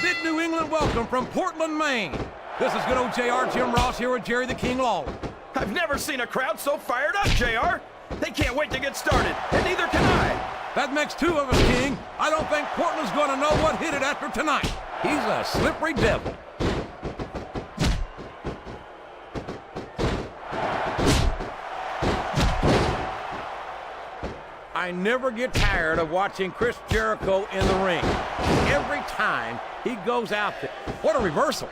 big New England welcome from Portland, Maine. This is good old JR Jim Ross here with Jerry the King Lawler. I've never seen a crowd so fired up, JR. They can't wait to get started, and neither can I. That makes two of us, King. I don't think Portland's going to know what hit it after tonight. He's a slippery devil. I never get tired of watching Chris Jericho in the ring. Every time he goes out there. What a reversal.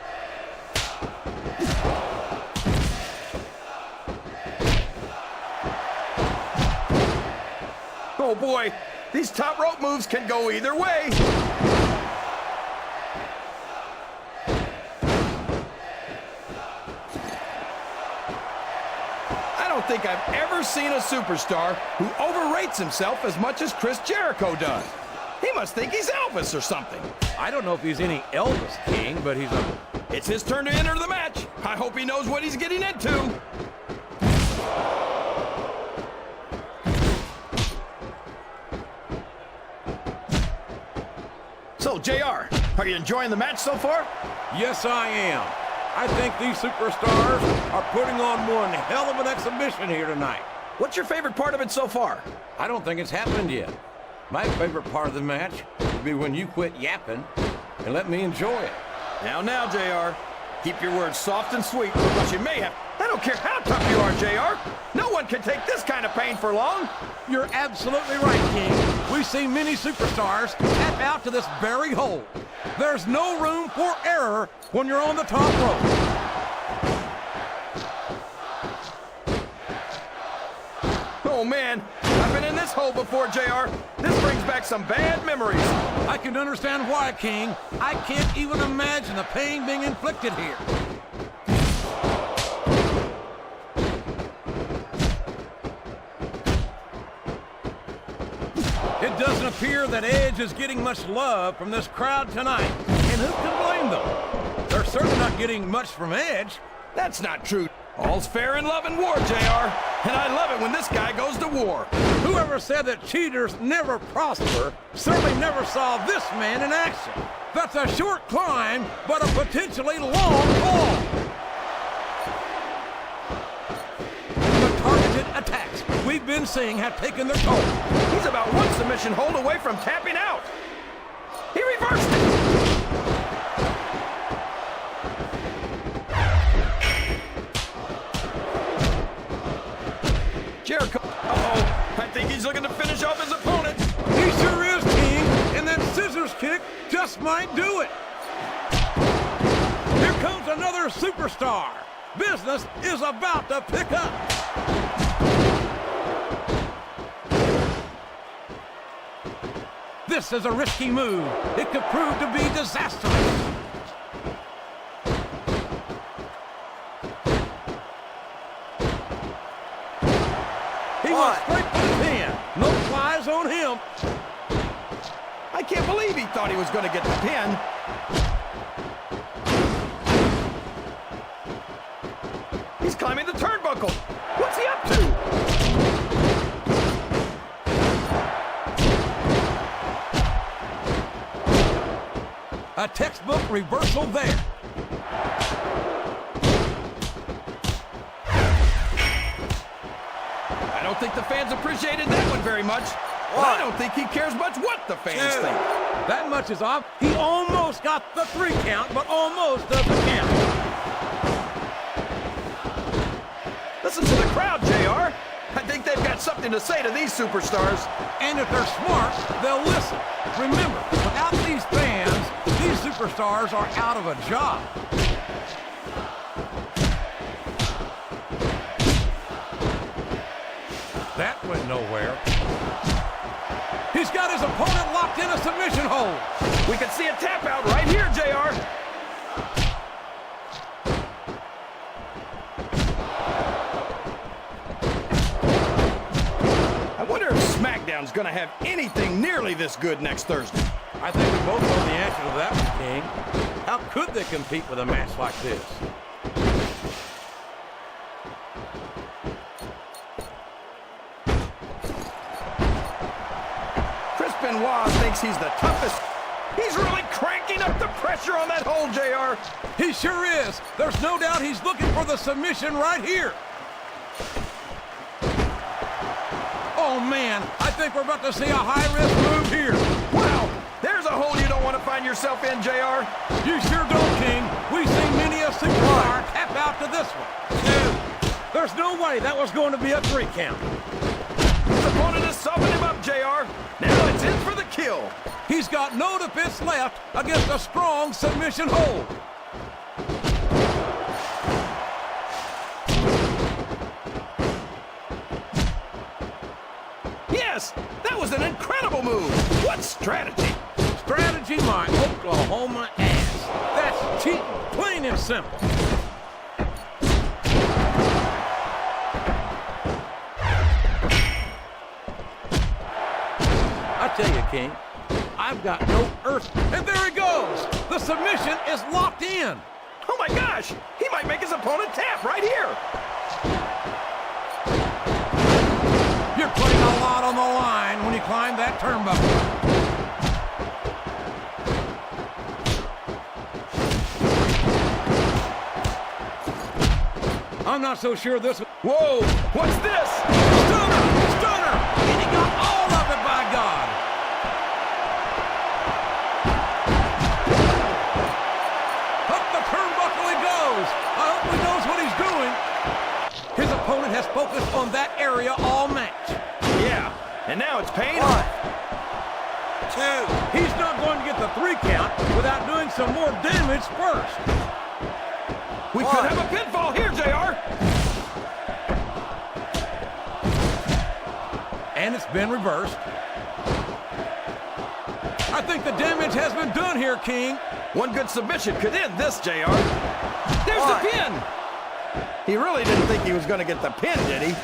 Oh boy, these top rope moves can go either way. I don't think I've ever seen a superstar who overrates himself as much as Chris Jericho does. He must think he's Elvis or something. I don't know if he's any Elvis, King, but he's a... It's his turn to enter the match. I hope he knows what he's getting into. So, JR, are you enjoying the match so far? Yes, I am. I think these superstars are putting on one hell of an exhibition here tonight. What's your favorite part of it so far? I don't think it's happened yet. My favorite part of the match would be when you quit yapping and let me enjoy it. Now, JR, keep your words soft and sweet, because you may have... I don't care how tough you are, JR. No one can take this kind of pain for long. You're absolutely right, King. We see many superstars tap out to this very hole. There's no room for error when you're on the top rope. Oh, man. I've been in this hole before, JR. This brings back some bad memories. I can understand why, King. I can't even imagine the pain being inflicted here. It doesn't appear that Edge is getting much love from this crowd tonight. And who can blame them? They're certainly not getting much from Edge. That's not true. All's fair in love and war, JR. And I love it when this guy goes to war. Whoever said that cheaters never prosper certainly never saw this man in action. That's a short climb, but a potentially long fall. The targeted attacks we've been seeing have taken their toll. He's about one submission hold away from tapping out. He reversed it. Jericho, I think he's looking to finish off his opponent. He sure is, King, and that scissors kick just might do it. Here comes another superstar. Business is about to pick up. This is a risky move. It could prove to be disastrous. He went straight for the pin. No flies on him. I can't believe he thought he was going to get the pin. He's climbing the turnbuckle. What's he up to? A textbook reversal there. I don't think the fans appreciated that one very much. Well, I don't think he cares much what the fans think. That much is off. He almost got the 3 count, but almost doesn't count. Listen to the crowd, JR. I think they've got something to say to these superstars. And if they're smart, they'll listen. Remember, without these fans, these superstars are out of a job. That went nowhere. He's got his opponent locked in a submission hold. We can see a tap out right here, JR. I wonder if SmackDown's going to have anything nearly this good next Thursday. I think we both know the answer to that one, King. How could they compete with a match like this? Benoit thinks he's the toughest. He's really cranking up the pressure on that hole, JR. He sure is. There's no doubt he's looking for the submission right here. Oh, man, I think we're about to see a high-risk move here. Wow, there's a hole you don't want to find yourself in, JR. You sure don't, King. We've seen many a superstar tap out to this one. 2. There's no way that was going to be a 3 count. His opponent has softened him up, JR. Now it's in for the kill. He's got no defense left against a strong submission hold. Yes, that was an incredible move. What strategy? Strategy, my Oklahoma ass. That's cheating, plain and simple. I tell you, King, I've got no earth. And there he goes. The submission is locked in. Oh my gosh, he might make his opponent tap right here. You're putting a lot on the line when you climb that turnbuckle. I'm not so sure this... Whoa, what's this? Stunner! Stunner! And he got all of it, by God! Up the turnbuckle he goes! I hope he knows what he's doing. His opponent has focused on that area all match. Yeah, and now it's paying off. 2. He's not going to get the 3 count without doing some more damage first. We could have a pinfall here, JR. And it's been reversed. I think the damage has been done here, King. One good submission could end this, JR. There's the pin. He really didn't think he was going to get the pin, did he?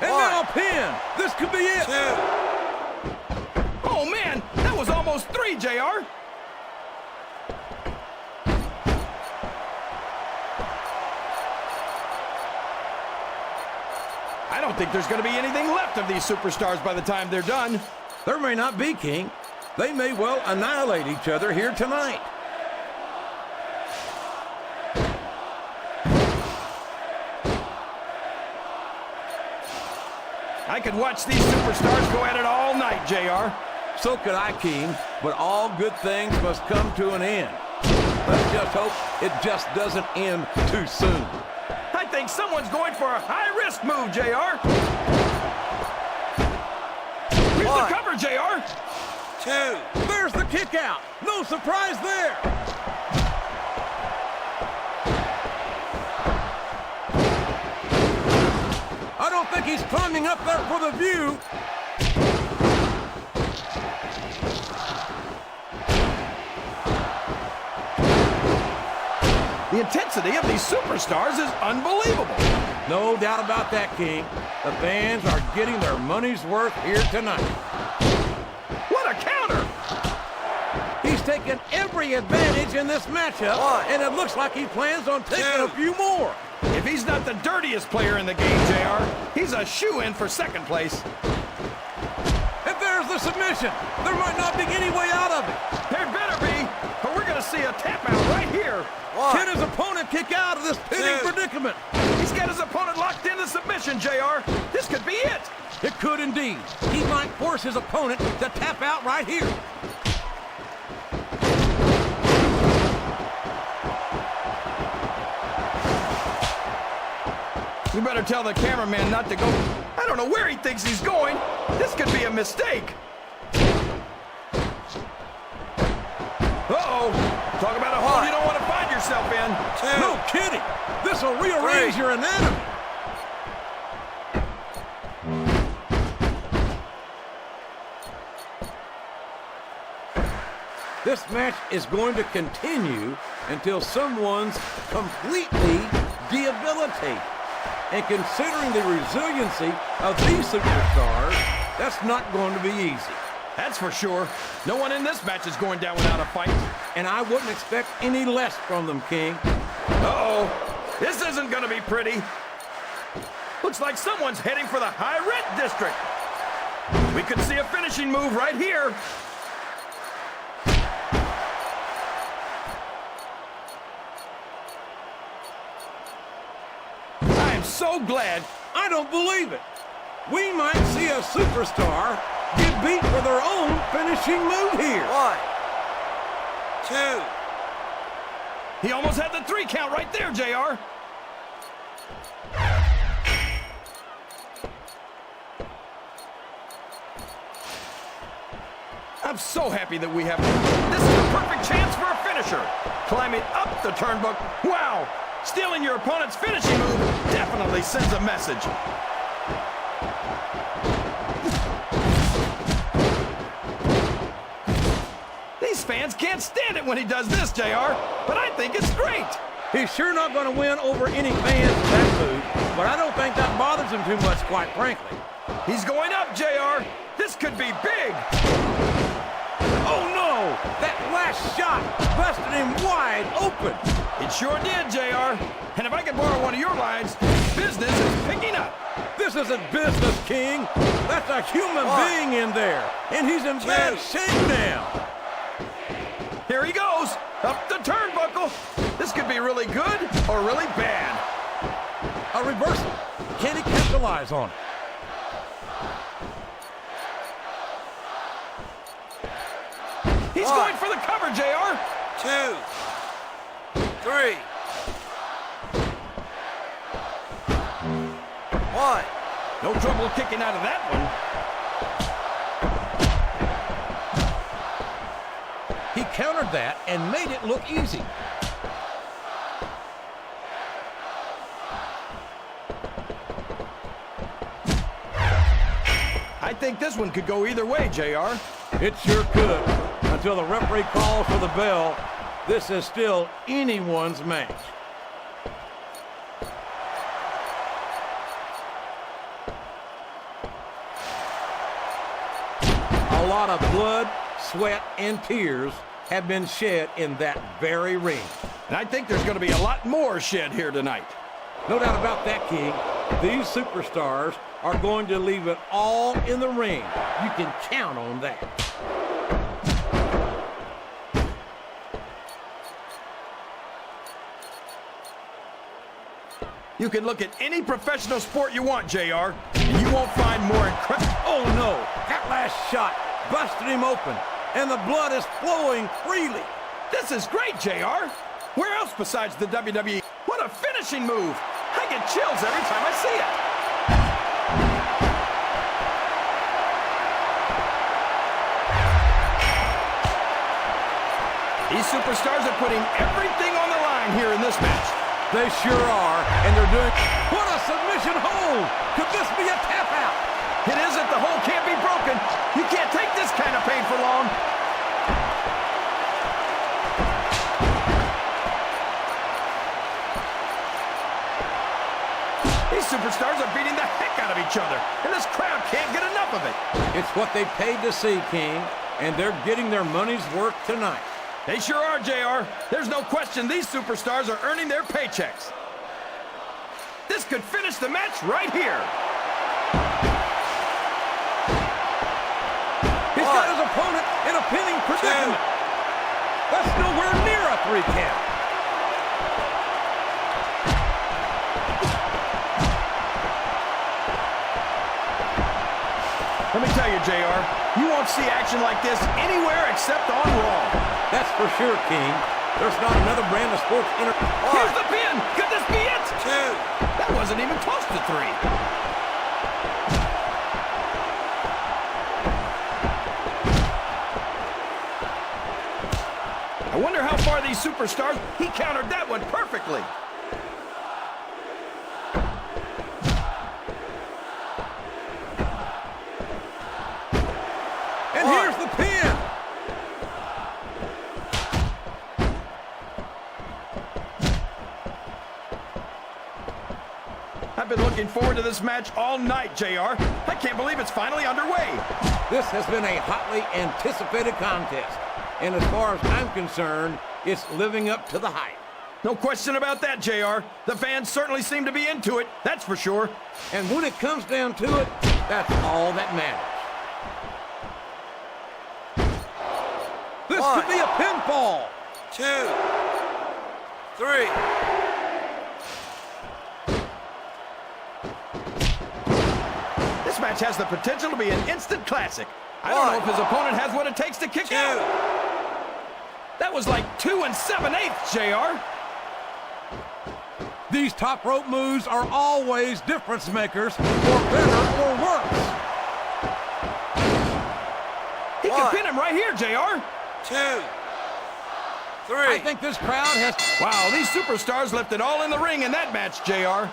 And now a pin. This could be it. 2. Oh, man, that was almost 3, JR. I don't think there's going to be anything left of these superstars by the time they're done. There may not be, King. They may well annihilate each other here tonight. I could watch these superstars go at it all night, JR. So could I, King, but all good things must come to an end. Let's just hope it just doesn't end too soon. I think someone's going for a high-risk move, JR. Here's the cover, JR. 2. There's the kick out. No surprise there. I don't think he's climbing up there for the view. The intensity of these superstars is unbelievable. No doubt about that, King. The fans are getting their money's worth here tonight. What a counter! He's taken every advantage in this matchup, and it looks like he plans on taking a few more. If he's not the dirtiest player in the game, JR, he's a shoo-in for second place. And there's the submission. There might not be any way out of it. There better be, or we're going to see a tap-out right here. Can his opponent kick out of this pinning predicament? He's got his opponent locked into submission, JR. This could be it. It could indeed. He might force his opponent to tap out right here. You better tell the cameraman not to go. I don't know where he thinks he's going. This could be a mistake. Uh-oh. Talk about a hole you don't want to find yourself in. 2. No kidding. This will rearrange your anatomy. This match is going to continue until someone's completely debilitated. And considering the resiliency of these superstars, that's not going to be easy. That's for sure. No one in this match is going down without a fight. And I wouldn't expect any less from them, King. Uh-oh. This isn't going to be pretty. Looks like someone's heading for the high rent district. We could see a finishing move right here. I am so glad. I don't believe it. We might see a superstar get beat for their own finishing move here. 1, 2. He almost had the 3 count right there, JR. I'm so happy that we have... This is a perfect chance for a finisher. Climbing up the turnbuckle. Wow! Stealing your opponent's finishing move definitely sends a message. These fans can't stand it when he does this, JR, but I think it's great. He's sure not going to win over any fans with that move, but I don't think that bothers him too much, quite frankly. He's going up, JR. This could be big. Oh, no! That last shot busted him wide open. It sure did, JR. And if I could borrow one of your lines, business is picking up. This isn't business, King. That's a human being in there, and he's in bad shape now. Here he goes, up the turnbuckle. This could be really good or really bad. A reversal. Can he capitalize on it? He's going for the cover, JR. 2, 3. 1. No trouble kicking out of that one. He countered that and made it look easy. I think this one could go either way, JR. It sure could. Until the referee calls for the bell, this is still anyone's match. A lot of blood, sweat, and tears have been shed in that very ring. And I think there's going to be a lot more shed here tonight. No doubt about that, King. These superstars are going to leave it all in the ring. You can count on that. You can look at any professional sport you want, JR, and you won't find more incredible... Oh, no. That last shot busted him open, and the blood is flowing freely. This is great, JR. Where else besides the WWE? What a finishing move. I get chills every time I see it. These superstars are putting everything on the line here in this match. They sure are, and they're doing... What a submission hold! Could this be a tap out? It isn't. The hold can't be broken. You can't take this kind of pain for long. These superstars are beating the heck out of each other, and this crowd can't get enough of it. It's what they paid to see, King, and they're getting their money's worth tonight. They sure are, JR. There's no question these superstars are earning their paychecks. This could finish the match right here. He's got his opponent in a pinning predicament. That's nowhere near a 3 count. Let me tell you, JR, you won't see action like this anywhere except on Raw. That's for sure, King. There's not another brand of sports Here's the pin! Could this be it? 2. That wasn't even close to 3. I wonder how far these superstars... He countered that one perfectly. And here's the pin. I've been looking forward to this match all night, JR. I can't believe it's finally underway. This has been a hotly anticipated contest. And as far as I'm concerned, it's living up to the hype. No question about that, JR. The fans certainly seem to be into it, that's for sure. And when it comes down to it, that's all that matters. This One. could be a pinfall. 2, 3. This match has the potential to be an instant classic. I don't know if his opponent has what it takes to kick 2. out. That was like 2 7/8, JR. These top rope moves are always difference makers, for better or worse. He can One. pin him right here, JR. 2, 3. I think this crowd has... Wow, these superstars left it all in the ring in that match, JR.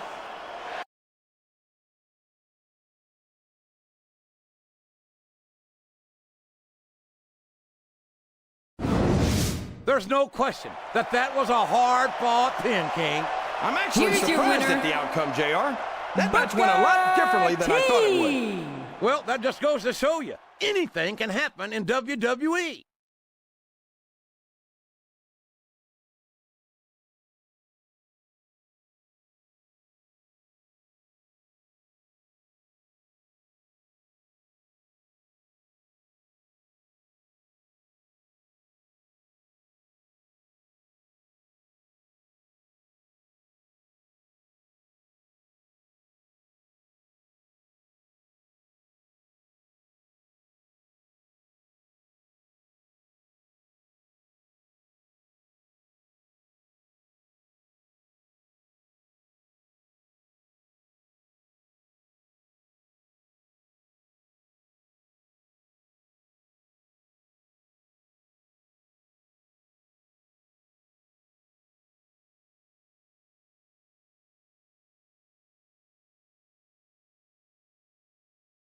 There's no question that that was a hard-fought pin, King. I'm actually Here's your surprised winner. at the outcome, JR. That match went a lot differently than I thought it would. Well, that just goes to show you, anything can happen in WWE.